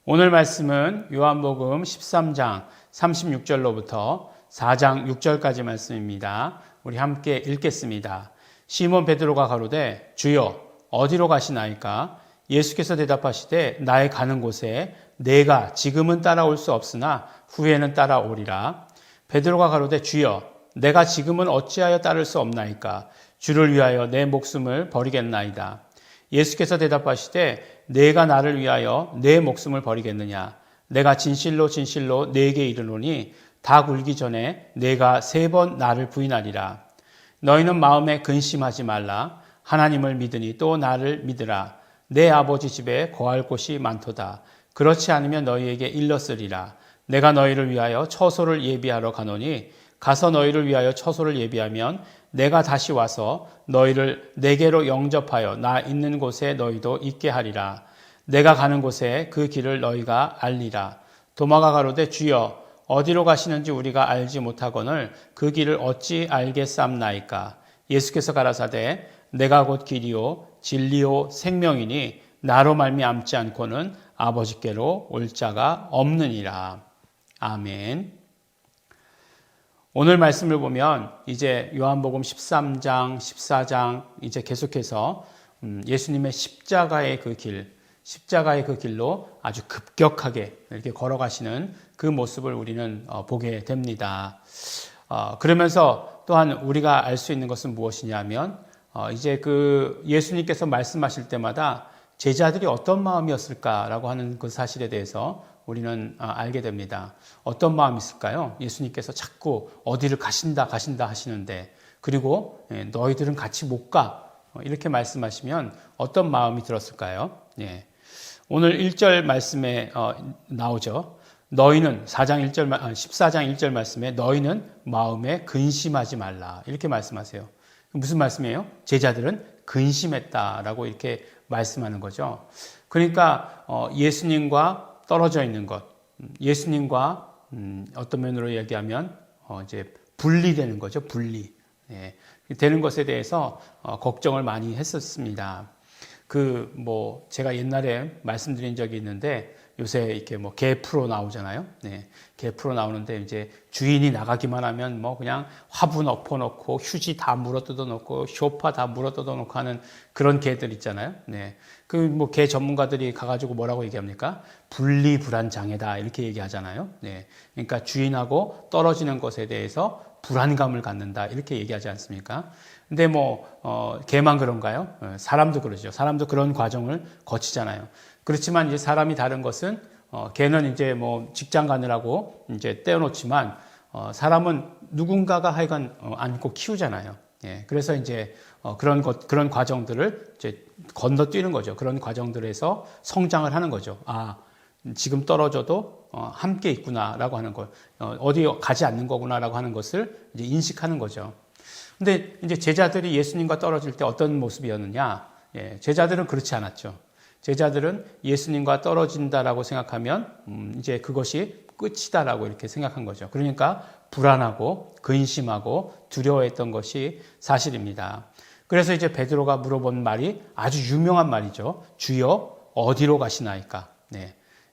오늘 말씀은 요한복음 13장 36절로부터 4장 6절까지 말씀입니다. 우리 함께 읽겠습니다. 시몬 베드로가 가로되 주여 어디로 가시나이까? 예수께서 대답하시되 나의 가는 곳에 내가 지금은 따라올 수 없으나 후에는 따라오리라. 베드로가 가로되 주여 내가 지금은 어찌하여 따를 수 없나이까? 주를 위하여 내 목숨을 버리겠나이다. 예수께서 대답하시되 내가 나를 위하여 내 목숨을 버리겠느냐? 내가 진실로 진실로 네게 이르노니 닭 울기 전에 내가 3번 나를 부인하리라. 너희는 마음에 근심하지 말라. 하나님을 믿으니 또 나를 믿으라. 내 아버지 집에 거할 곳이 많도다. 그렇지 않으면 너희에게 일렀으리라. 내가 너희를 위하여 처소를 예비하러 가노니 가서 너희를 위하여 처소를 예비하면 내가 다시 와서 너희를 내게로 영접하여 나 있는 곳에 너희도 있게 하리라. 내가 가는 곳에 그 길을 너희가 알리라. 도마가 가로되 주여 어디로 가시는지 우리가 알지 못하거늘 그 길을 어찌 알겠삼나이까? 예수께서 가라사대 내가 곧 길이요 진리요 생명이니 나로 말미암지 않고는 아버지께로 올 자가 없느니라. 아멘. 오늘 말씀을 보면 이제 요한복음 13장, 14장 이제 계속해서 예수님의 십자가의 그 길로 아주 급격하게 이렇게 걸어가시는 그 모습을 우리는 보게 됩니다. 그러면서 또한 우리가 알 수 있는 것은 무엇이냐면 이제 그 예수님께서 말씀하실 때마다 제자들이 어떤 마음이었을까라고 하는 그 사실에 대해서 우리는 알게 됩니다. 어떤 마음이 있을까요? 예수님께서 자꾸 어디를 가신다 하시는데 그리고 너희들은 같이 못 가. 이렇게 말씀하시면 어떤 마음이 들었을까요? 오늘 1절 말씀에 나오죠. 너희는 14장 1절 말씀에 너희는 마음에 근심하지 말라. 이렇게 말씀하세요. 무슨 말씀이에요? 제자들은 근심했다라고 이렇게 말씀하는 거죠. 그러니까 예수님과 떨어져 있는 것, 예수님과 어떤 면으로 얘기하면 이제 분리되는 거죠. 분리. 되는 것에 대해서 걱정을 많이 했었습니다. 제가 옛날에 말씀드린 적이 있는데 요새 이렇게 개 프로 나오잖아요. 개 프로 나오는데 이제 주인이 나가기만 하면 그냥 화분 엎어놓고 휴지 다 물어뜯어 놓고 쇼파 다 물어뜯어 놓고 하는 그런 개들 있잖아요. 개 전문가들이 가가지고 뭐라고 얘기합니까? 분리불안장애다 이렇게 얘기하잖아요. 그러니까 주인하고 떨어지는 것에 대해서 불안감을 갖는다 이렇게 얘기하지 않습니까? 근데 개만 그런가요? 사람도 그러죠. 사람도 그런 과정을 거치잖아요. 그렇지만 이제 사람이 다른 것은 개는 이제 직장 가느라고 이제 떼어놓지만 사람은 누군가가 하여간 안고 키우잖아요. 그래서 이제 그런 과정들을 이제 건너뛰는 거죠. 그런 과정들에서 성장을 하는 거죠. 지금 떨어져도 함께 있구나라고 하는 걸, 어디 가지 않는 거구나라고 하는 것을 이제 인식하는 거죠. 근데 이제 제자들이 예수님과 떨어질 때 어떤 모습이었느냐? 제자들은 그렇지 않았죠. 제자들은 예수님과 떨어진다라고 생각하면 이제 그것이 끝이다라고 이렇게 생각한 거죠. 그러니까 불안하고 근심하고 두려워했던 것이 사실입니다. 그래서 이제 베드로가 물어본 말이 아주 유명한 말이죠. 주여 어디로 가시나이까?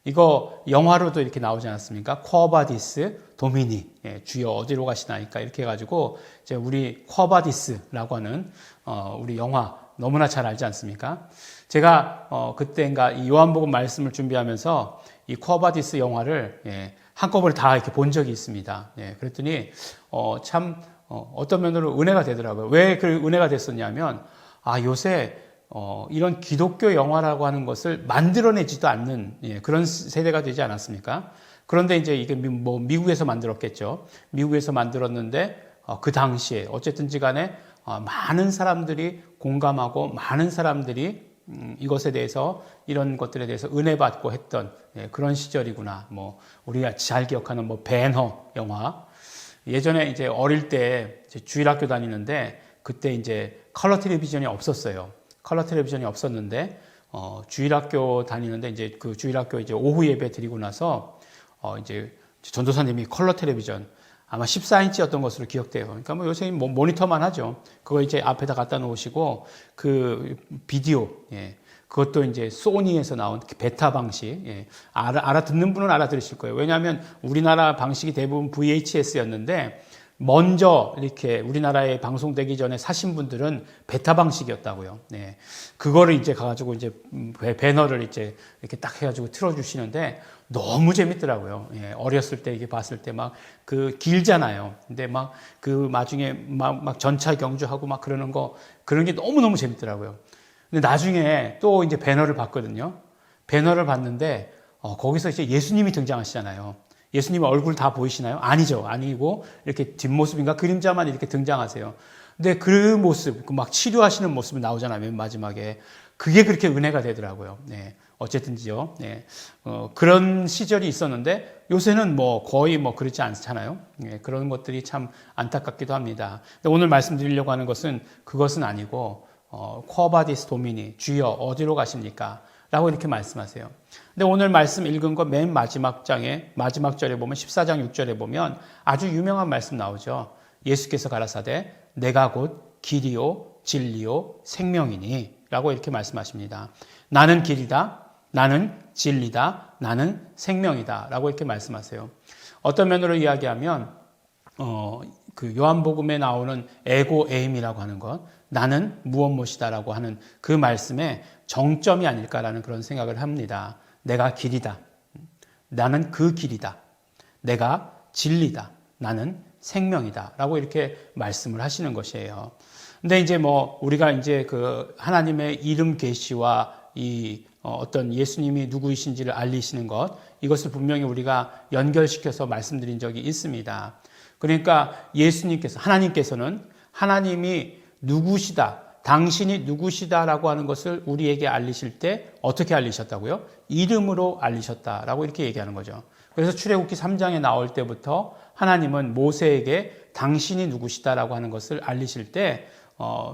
이거 영화로도 이렇게 나오지 않았습니까? 쿼바디스 도미니. 주여 어디로 가시나이까? 이렇게 해가지고 이제 우리 쿼바디스라고 하는 우리 영화 너무나 잘 알지 않습니까? 제가 그때인가 이 요한복음 말씀을 준비하면서 이 쿼바디스 영화를 한꺼번에 다 이렇게 본 적이 있습니다. 그랬더니 참 어떤 면으로 은혜가 되더라고요. 왜 그 은혜가 됐었냐면 요새 이런 기독교 영화라고 하는 것을 만들어내지도 않는 그런 세대가 되지 않았습니까? 그런데 이제 이게 미국에서 만들었겠죠. 미국에서 만들었는데 그 당시에 어쨌든지 간에 많은 사람들이 공감하고 많은 사람들이 이것에 대해서 이런 것들에 대해서 은혜 받고 했던 그런 시절이구나. 우리가 잘 기억하는 배너 영화. 예전에 이제 어릴 때 주일학교 다니는데 그때 이제 컬러 텔레비전이 없었어요. 컬러 텔레비전이 없었는데 주일학교 다니는데 이제 그 주일학교 이제 오후 예배 드리고 나서 이제 전도사님이 컬러 텔레비전 아마 14인치였던 것으로 기억돼요. 그러니까 뭐 요새 모니터만 하죠. 그거 이제 앞에다 갖다 놓으시고 그 비디오, 예. 그것도 이제 소니에서 나온 베타 방식, 예. 알아듣는 분은 알아들으실 거예요. 왜냐하면 우리나라 방식이 대부분 VHS였는데 먼저 이렇게 우리나라에 방송되기 전에 사신 분들은 베타 방식이었다고요. 네. 그거를 이제 가가지고 이제 배너를 이제 이렇게 딱 해가지고 틀어주시는데 너무 재밌더라고요. 예. 어렸을 때 이게 봤을 때 막 그 길잖아요. 근데 막 그 나중에 막 전차 경주하고 막 그러는 거 그런 게 너무너무 재밌더라고요. 근데 나중에 또 이제 배너를 봤거든요. 배너를 봤는데 거기서 이제 예수님이 등장하시잖아요. 예수님 얼굴 다 보이시나요? 아니죠. 아니고 이렇게 뒷모습인가 그림자만 이렇게 등장하세요. 근데 그 모습, 막 치료하시는 모습이 나오잖아요. 맨 마지막에. 그게 그렇게 은혜가 되더라고요. 네. 어쨌든지요. 네. 그런 시절이 있었는데 요새는 뭐 거의 뭐 그렇지 않잖아요. 네. 그런 것들이 참 안타깝기도 합니다. 근데 오늘 말씀드리려고 하는 것은 그것은 아니고 쿼바디스 도미니, 주여 어디로 가십니까? 라고 이렇게 말씀하세요. 근데 오늘 말씀 읽은 거 맨 마지막 장에, 마지막 절에 보면 14장 6절에 보면 아주 유명한 말씀 나오죠. 예수께서 가라사대 내가 곧 길이요 진리요 생명이니 라고 이렇게 말씀하십니다. 나는 길이다, 나는 진리다, 나는 생명이다 라고 이렇게 말씀하세요. 어떤 면으로 이야기하면 그 요한복음에 나오는 에고 에임이라고 하는 것, 나는 무엇무엇이다라고 하는 그 말씀에 정점이 아닐까라는 그런 생각을 합니다. 내가 길이다. 나는 그 길이다. 내가 진리다. 나는 생명이다. 라고 이렇게 말씀을 하시는 것이에요. 근데 이제 뭐 우리가 이제 그 하나님의 이름 계시와 이 어떤 예수님이 누구이신지를 알리시는 것, 이것을 분명히 우리가 연결시켜서 말씀드린 적이 있습니다. 그러니까 예수님께서, 하나님께서는 하나님이 누구시다, 당신이 누구시다라고 하는 것을 우리에게 알리실 때 어떻게 알리셨다고요? 이름으로 알리셨다라고 이렇게 얘기하는 거죠. 그래서 출애굽기 3장에 나올 때부터 하나님은 모세에게 당신이 누구시다라고 하는 것을 알리실 때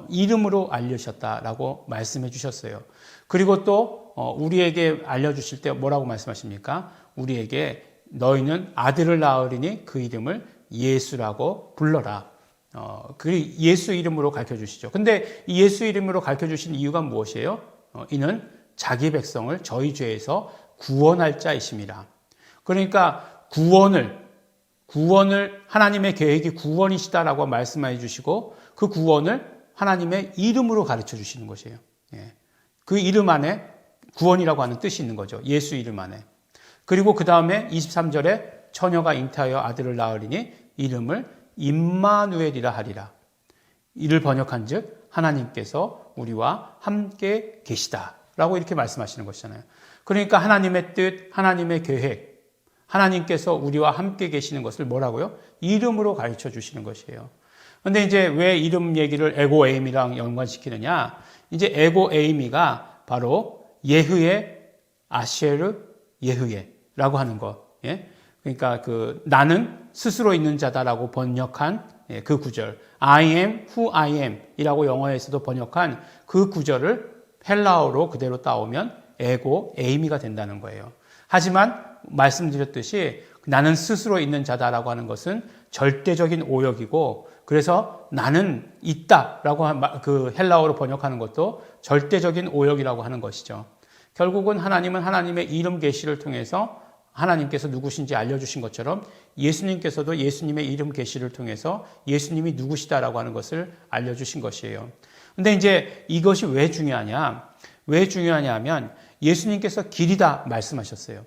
이름으로 알리셨다라고 말씀해 주셨어요. 그리고 또 우리에게 알려주실 때 뭐라고 말씀하십니까? 우리에게 너희는 아들을 낳으리니 그 이름을 예수라고 불러라. 그 예수 이름으로 가르쳐 주시죠. 근데 이 예수 이름으로 가르쳐 주신 이유가 무엇이에요? 이는 자기 백성을 저희 죄에서 구원할 자이심이라. 그러니까 구원을 하나님의 계획이 구원이시다라고 말씀해 주시고 그 구원을 하나님의 이름으로 가르쳐 주시는 것이에요. 그 이름 안에 구원이라고 하는 뜻이 있는 거죠. 예수 이름 안에. 그리고 그 다음에 23절에 처녀가 잉태하여 아들을 낳으리니 이름을 임마누엘이라 하리라. 이를 번역한 즉 하나님께서 우리와 함께 계시다라고 이렇게 말씀하시는 것이잖아요. 그러니까 하나님의 뜻, 하나님의 계획, 하나님께서 우리와 함께 계시는 것을 뭐라고요? 이름으로 가르쳐 주시는 것이에요. 근데 이제 왜 이름 얘기를 에고 에임이랑 연관시키느냐? 이제 에고 에이미가 바로 예흐의 아쉐르 예흐예라고 하는 것. 예? 그러니까 그 나는 스스로 있는 자다라고 번역한 그 구절, I am who I am 이라고 영어에서도 번역한 그 구절을 헬라어로 그대로 따오면 에고 에이미가 된다는 거예요. 하지만 말씀드렸듯이 나는 스스로 있는 자다라고 하는 것은 절대적인 오역이고, 그래서 나는 있다라고 그 헬라어로 번역하는 것도 절대적인 오역이라고 하는 것이죠. 결국은 하나님은 하나님의 이름 계시를 통해서 하나님께서 누구신지 알려주신 것처럼 예수님께서도 예수님의 이름 계시를 통해서 예수님이 누구시다라고 하는 것을 알려주신 것이에요. 근데 이제 이것이 왜 중요하냐? 왜 중요하냐 하면 예수님께서 길이다 말씀하셨어요.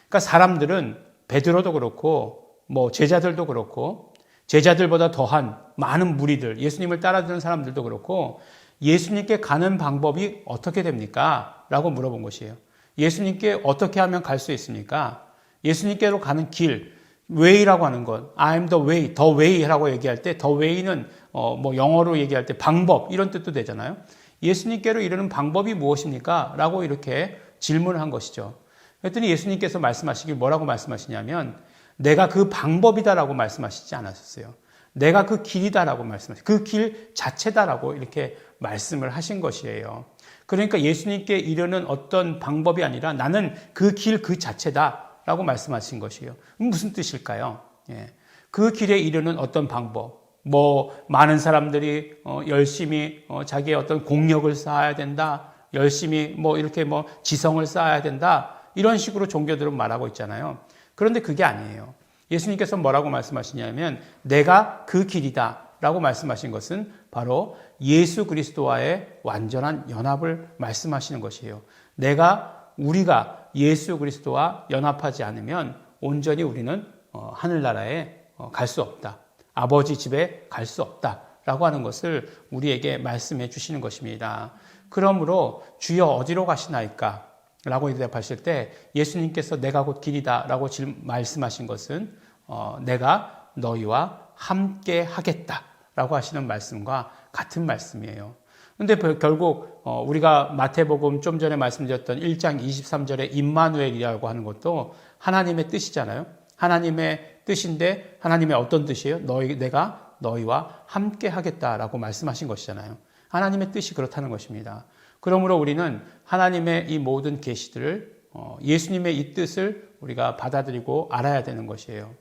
그러니까 사람들은 베드로도 그렇고 뭐 제자들도 그렇고 제자들보다 더한 많은 무리들, 예수님을 따라주는 사람들도 그렇고 예수님께 가는 방법이 어떻게 됩니까? 라고 물어본 것이에요. 예수님께 어떻게 하면 갈 수 있습니까? 예수님께로 가는 길, way라고 하는 것, I'm the way, the way라고 얘기할 때 the way는 뭐 영어로 얘기할 때 방법 이런 뜻도 되잖아요. 예수님께로 이르는 방법이 무엇입니까? 라고 이렇게 질문을 한 것이죠. 그랬더니 예수님께서 말씀하시길 뭐라고 말씀하시냐면 내가 그 방법이다라고 말씀하시지 않았었어요. 내가 그 길이다라고 말씀하셨어요. 그 길 자체다라고 이렇게 말씀을 하신 것이에요. 그러니까 예수님께 이르는 어떤 방법이 아니라 나는 그 길 그 자체다라고 말씀하신 것이에요. 무슨 뜻일까요? 예. 그 길에 이르는 어떤 방법, 많은 사람들이 열심히 자기의 어떤 공력을 쌓아야 된다, 열심히 이렇게 지성을 쌓아야 된다, 이런 식으로 종교들은 말하고 있잖아요. 그런데 그게 아니에요. 예수님께서 뭐라고 말씀하시냐면 내가 그 길이다 라고 말씀하신 것은 바로 예수 그리스도와의 완전한 연합을 말씀하시는 것이에요. 우리가 예수 그리스도와 연합하지 않으면 온전히 우리는 하늘나라에 갈 수 없다. 아버지 집에 갈 수 없다. 라고 하는 것을 우리에게 말씀해 주시는 것입니다. 그러므로 주여 어디로 가시나이까? 라고 대답하실 때 예수님께서 내가 곧 길이다 라고 말씀하신 것은 내가 너희와 함께 하겠다 라고 하시는 말씀과 같은 말씀이에요. 그런데 결국 우리가 마태복음 좀 전에 말씀드렸던 1장 23절에 임마누엘이라고 하는 것도 하나님의 뜻이잖아요. 하나님의 뜻인데 하나님의 어떤 뜻이에요? 내가 너희와 함께 하겠다라고 말씀하신 것이잖아요. 하나님의 뜻이 그렇다는 것입니다. 그러므로 우리는 하나님의 이 모든 계시들을 예수님의 이 뜻을 우리가 받아들이고 알아야 되는 것이에요.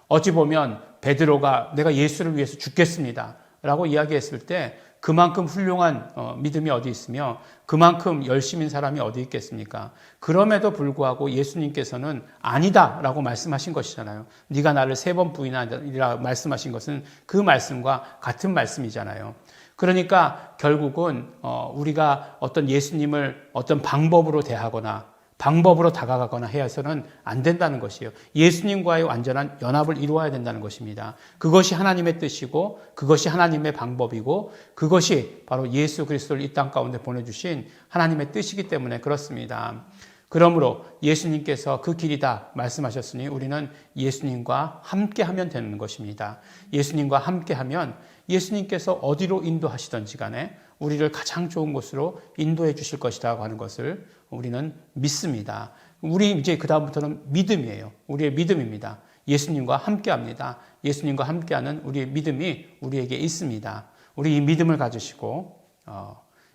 어찌 보면 베드로가 내가 예수를 위해서 죽겠습니다 라고 이야기했을 때 그만큼 훌륭한 믿음이 어디 있으며 그만큼 열심인 사람이 어디 있겠습니까? 그럼에도 불구하고 예수님께서는 아니다 라고 말씀하신 것이잖아요. 네가 나를 3번 부인하리라 말씀하신 것은 그 말씀과 같은 말씀이잖아요. 그러니까 결국은 우리가 어떤 예수님을 어떤 방법으로 대하거나 방법으로 다가가거나 해서는 안 된다는 것이에요. 예수님과의 완전한 연합을 이루어야 된다는 것입니다. 그것이 하나님의 뜻이고 그것이 하나님의 방법이고 그것이 바로 예수 그리스도를 이 땅 가운데 보내주신 하나님의 뜻이기 때문에 그렇습니다. 그러므로 예수님께서 그 길이다 말씀하셨으니 우리는 예수님과 함께하면 되는 것입니다. 예수님과 함께하면 예수님께서 어디로 인도하시든지 간에 우리를 가장 좋은 곳으로 인도해 주실 것이라고 하는 것을 우리는 믿습니다. 우리 이제 그 다음부터는 믿음이에요. 우리의 믿음입니다. 예수님과 함께합니다. 예수님과 함께하는 우리의 믿음이 우리에게 있습니다. 우리 이 믿음을 가지시고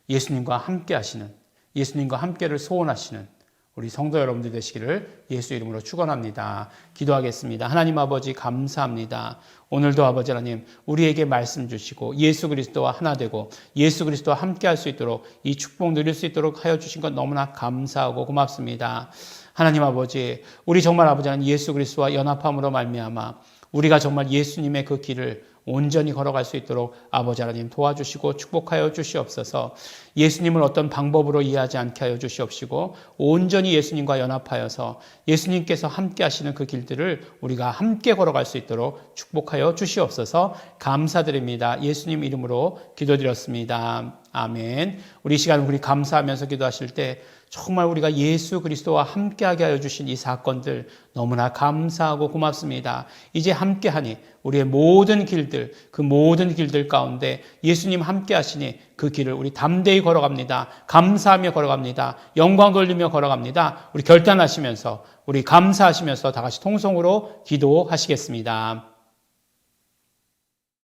예수님과 함께하시는, 예수님과 함께를 소원하시는 우리 성도 여러분들 되시기를 예수 이름으로 축원합니다. 기도하겠습니다. 하나님 아버지 감사합니다. 오늘도 아버지 하나님 우리에게 말씀 주시고 예수 그리스도와 하나 되고 예수 그리스도와 함께 할 수 있도록 이 축복 누릴 수 있도록 하여 주신 것 너무나 감사하고 고맙습니다. 하나님 아버지 우리 정말 아버지 하나님 예수 그리스도와 연합함으로 말미암아 우리가 정말 예수님의 그 길을 온전히 걸어갈 수 있도록 아버지 하나님 도와주시고 축복하여 주시옵소서. 예수님을 어떤 방법으로 이해하지 않게 하여 주시옵시고 온전히 예수님과 연합하여서 예수님께서 함께 하시는 그 길들을 우리가 함께 걸어갈 수 있도록 축복하여 주시옵소서. 감사드립니다. 예수님 이름으로 기도드렸습니다. 아멘. 우리 시간 우리 감사하면서 기도하실 때 정말 우리가 예수 그리스도와 함께하게 하여 주신 이 사건들 너무나 감사하고 고맙습니다. 이제 함께하니 우리의 모든 길들, 그 모든 길들 가운데 예수님 함께하시니 그 길을 우리 담대히 걸어갑니다. 감사하며 걸어갑니다. 영광 돌리며 걸어갑니다. 우리 결단하시면서 우리 감사하시면서 다 같이 통성으로 기도하시겠습니다.